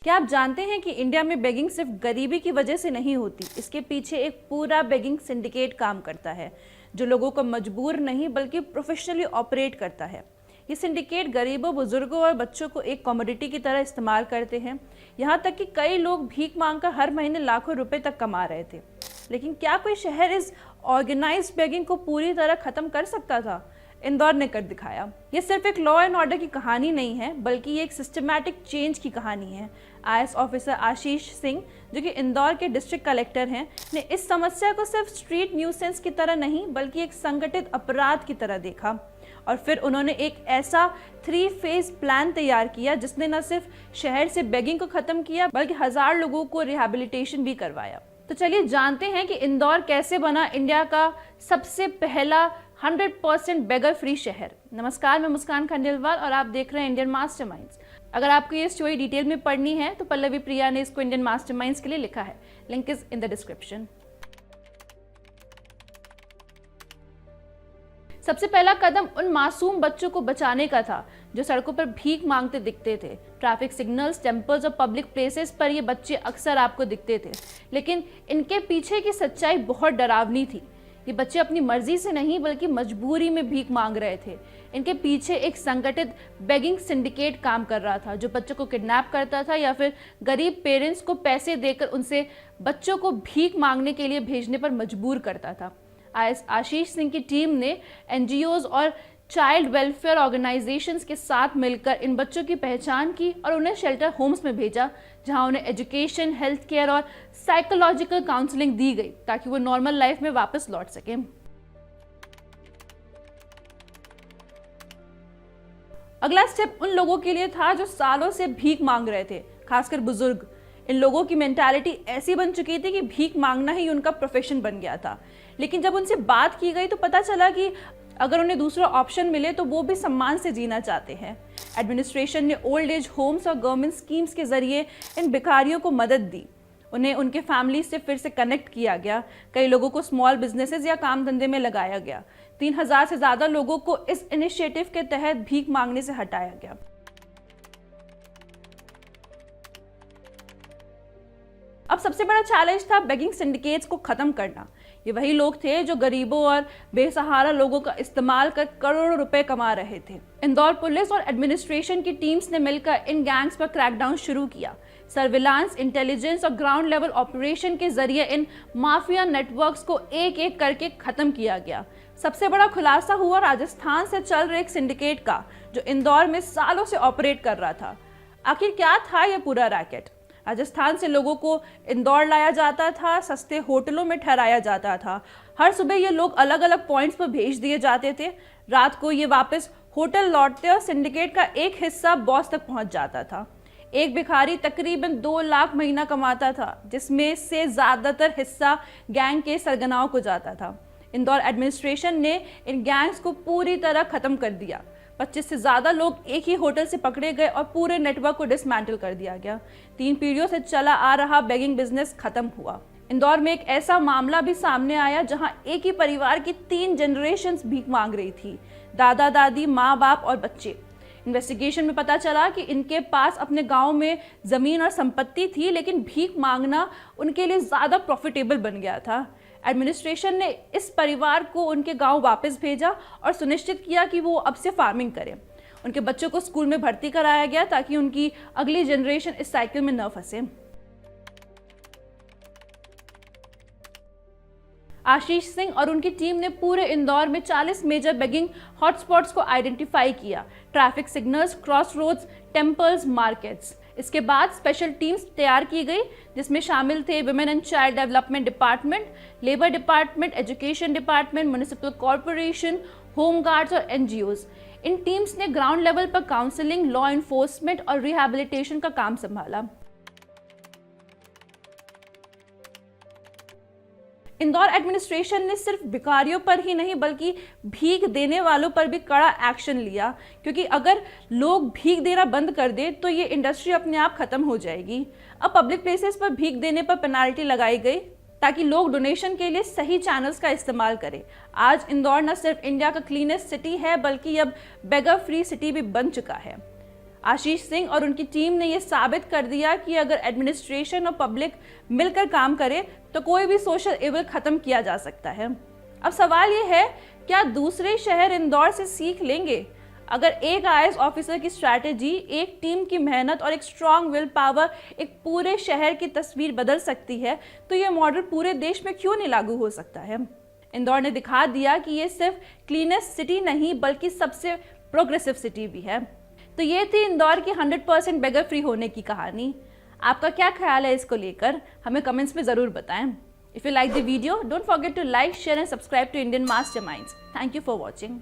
क्या आप जानते हैं कि इंडिया में बेगिंग सिर्फ गरीबी की वजह से नहीं होती, इसके पीछे एक पूरा बेगिंग सिंडिकेट काम करता है जो लोगों को मजबूर नहीं बल्कि प्रोफेशनली ऑपरेट करता है। ये सिंडिकेट गरीबों, बुजुर्गों और बच्चों को एक कमोडिटी की तरह इस्तेमाल करते हैं। यहाँ तक कि कई लोग भीख मांगकर हर महीने लाखों रुपए तक कमा रहे थे। लेकिन क्या कोई शहर इस ऑर्गेनाइज्ड बेगिंग को पूरी तरह खत्म कर सकता था? इंदौर ने कर दिखाया। ये सिर्फ एक लॉ एंड ऑर्डर की कहानी नहीं है, बल्कि ये एक सिस्टमैटिक चेंज की कहानी है। आईएएस ऑफिसर आशीष सिंह, जो कि इंदौर के डिस्ट्रिक्ट कलेक्टर हैं, ने इस समस्या को सिर्फ स्ट्रीट न्यूसेंस की तरह नहीं बल्कि एक संगठित अपराध की तरह देखा। और फिर उन्होंने एक ऐसा 3 फेज प्लान तैयार किया जिसने न सिर्फ शहर से बेगिंग को खत्म किया बल्कि 1000 लोगों को रिहैबिलिटेशन भी करवाया। तो चलिए जानते हैं कि इंदौर कैसे बना इंडिया का सबसे पहला 100% बेगर फ्री शहर। नमस्कार, मैं मुस्कान खंडेलवाल और आप देख रहे हैं इंडियन मास्टरमाइंड्स। अगर आपको ये स्टोरी डिटेल में पढ़नी है तो पल्लवी प्रिया ने इसको इंडियन मास्टरमाइंड्स के लिए लिखा है। Link is in the description. सबसे पहला कदम उन मासूम बच्चों को बचाने का था जो सड़कों पर भीख मांगते दिखते थे। ट्रैफिक सिग्नल्स, टेम्पल्स और पब्लिक प्लेसेस पर ये बच्चे अक्सर आपको दिखते थे, लेकिन इनके पीछे की सच्चाई बहुत डरावनी थी। ये बच्चे अपनी मर्जी से नहीं बल्कि मजबूरी में भीख मांग रहे थे। इनके पीछे एक संगठित बेगिंग सिंडिकेट काम कर रहा था जो बच्चों को किडनैप करता था या फिर गरीब पेरेंट्स को पैसे देकर उनसे बच्चों को भीख मांगने के लिए भेजने पर मजबूर करता था। आईएएस आशीष सिंह की टीम ने एनजीओज और चाइल्ड वेलफेयर ऑर्गेनाइजेशंस के साथ मिलकर इन बच्चों की पहचान की और उन्हें शेल्टर होम्स में भेजा, जहां उन्हें एजुकेशन, हेल्थ केयर और साइकोलॉजिकल काउंसलिंग दी गई ताकि वो नॉर्मल लाइफ में वापस लौट सकें। अगला स्टेप उन लोगों के लिए था जो सालों से भीख मांग रहे थे, खासकर बुजुर्ग। इन लोगों की मेंटालिटी ऐसी बन चुकी थी कि भीख मांगना ही उनका प्रोफेशन बन गया था। लेकिन जब उनसे बात की गई तो पता चला कि अगर उन्हें दूसरा ऑप्शन मिले तो वो भी सम्मान से जीना चाहते हैं। एडमिनिस्ट्रेशन ने ओल्ड एज होम्स और गवर्नमेंट स्कीम्स के जरिए इन भिखारियों को मदद दी। उन्हें उनके फैमिली से फिर से कनेक्ट किया गया। कई लोगों को स्मॉल बिजनेसेस या काम धंधे में लगाया गया। 3000 से ज्यादा लोगों को इस इनिशिएटिव के तहत भीख मांगने से हटाया गया। अब सबसे बड़ा चैलेंज था बेगिंग सिंडिकेट्स को खत्म करना। ये वही लोग थे जो गरीबों और बेसहारा लोगों का इस्तेमाल कर करोड़ों रुपए कमा रहे थे। इंदौर पुलिस और एडमिनिस्ट्रेशन की टीम्स ने मिलकर इन गैंग्स पर क्रैकडाउन शुरू किया। सर्विलांस, इंटेलिजेंस और ग्राउंड लेवल ऑपरेशन के जरिए इन माफिया नेटवर्क्स को एक एक करके खत्म किया गया। सबसे बड़ा खुलासा हुआ राजस्थान से चल रहे एक सिंडिकेट का जो इंदौर में सालों से ऑपरेट कर रहा था। आखिर क्या था यह पूरा रैकेट? राजस्थान से लोगों को इंदौर लाया जाता था, सस्ते होटलों में ठहराया जाता था। हर सुबह ये लोग अलग अलग पॉइंट्स पर भेज दिए जाते थे। रात को ये वापस होटल लौटते और सिंडिकेट का एक हिस्सा बॉस तक पहुंच जाता था। एक भिखारी तकरीबन 2 लाख महीना कमाता था, जिसमें से ज्यादातर हिस्सा गैंग के सरगनाओं को जाता था। इंदौर एडमिनिस्ट्रेशन ने इन गैंग्स को पूरी तरह खत्म कर दिया। 25 से ज्यादा लोग एक ही होटल से पकड़े गए और पूरे नेटवर्क को डिसमेंटल कर दिया गया। 3 पीढ़ियों से चला आ रहा बेगिंग बिजनेस खत्म हुआ। इंदौर में एक ऐसा मामला भी सामने आया जहां एक ही परिवार की 3 जनरेशंस भीख मांग रही थी, दादा दादी, माँ बाप और बच्चे। इन्वेस्टिगेशन में पता चला कि इनके पास अपने गांव में जमीन और संपत्ति थी, लेकिन भीख मांगना उनके लिए ज्यादा प्रॉफिटेबल बन गया था। एडमिनिस्ट्रेशन ने इस परिवार को उनके गांव वापस भेजा और सुनिश्चित किया कि वो अब से फार्मिंग करें। उनके बच्चों को स्कूल में भर्ती कराया गया ताकि उनकी अगली जनरेशन इस साइकिल में न फंसे। आशीष सिंह और उनकी टीम ने पूरे इंदौर में 40 मेजर बेगिंग हॉटस्पॉट्स को आइडेंटिफाई किया। Traffic signals, cross roads, temples, markets. इसके बाद स्पेशल टीम्स तैयार की गई जिसमें शामिल थे women and child development department, labour department, education department, municipal corporation, home guards और एनजीओज। इन टीम्स ने ग्राउंड लेवल पर काउंसलिंग, लॉ एनफोर्समेंट और रिहैबिलिटेशन का काम संभाला। इंदौर एडमिनिस्ट्रेशन ने सिर्फ भिखारियों पर ही नहीं बल्कि भीख देने वालों पर भी कड़ा एक्शन लिया, क्योंकि अगर लोग भीख देना बंद कर दे तो ये इंडस्ट्री अपने आप खत्म हो जाएगी। अब पब्लिक प्लेसेस पर भीख देने पर पेनाल्टी लगाई गई ताकि लोग डोनेशन के लिए सही चैनल्स का इस्तेमाल करें। आज इंदौर न सिर्फ इंडिया का क्लीनेस्ट सिटी है बल्कि अब बेगर फ्री सिटी भी बन चुका है। आशीष सिंह और उनकी टीम ने ये साबित कर दिया कि अगर एडमिनिस्ट्रेशन और पब्लिक मिलकर काम करे तो कोई भी सोशल इविल खत्म किया जा सकता है। अब सवाल ये है, क्या दूसरे शहर इंदौर से सीख लेंगे? अगर एक आईएएस ऑफिसर की स्ट्रैटेजी, एक टीम की मेहनत और एक स्ट्रॉन्ग विल पावर एक पूरे शहर की तस्वीर बदल सकती है, तो ये मॉडल पूरे देश में क्यों नहीं लागू हो सकता है? इंदौर ने दिखा दिया कि ये सिर्फ क्लीनेस्ट सिटी नहीं बल्कि सबसे प्रोग्रेसिव सिटी भी है। तो ये थी इंदौर की 100% बेगर फ्री होने की कहानी। आपका क्या ख्याल है इसको लेकर? हमें कमेंट्स में ज़रूर बताएं। If you like the video, don't forget to like, share and subscribe to Indian Masterminds. Thank you for watching.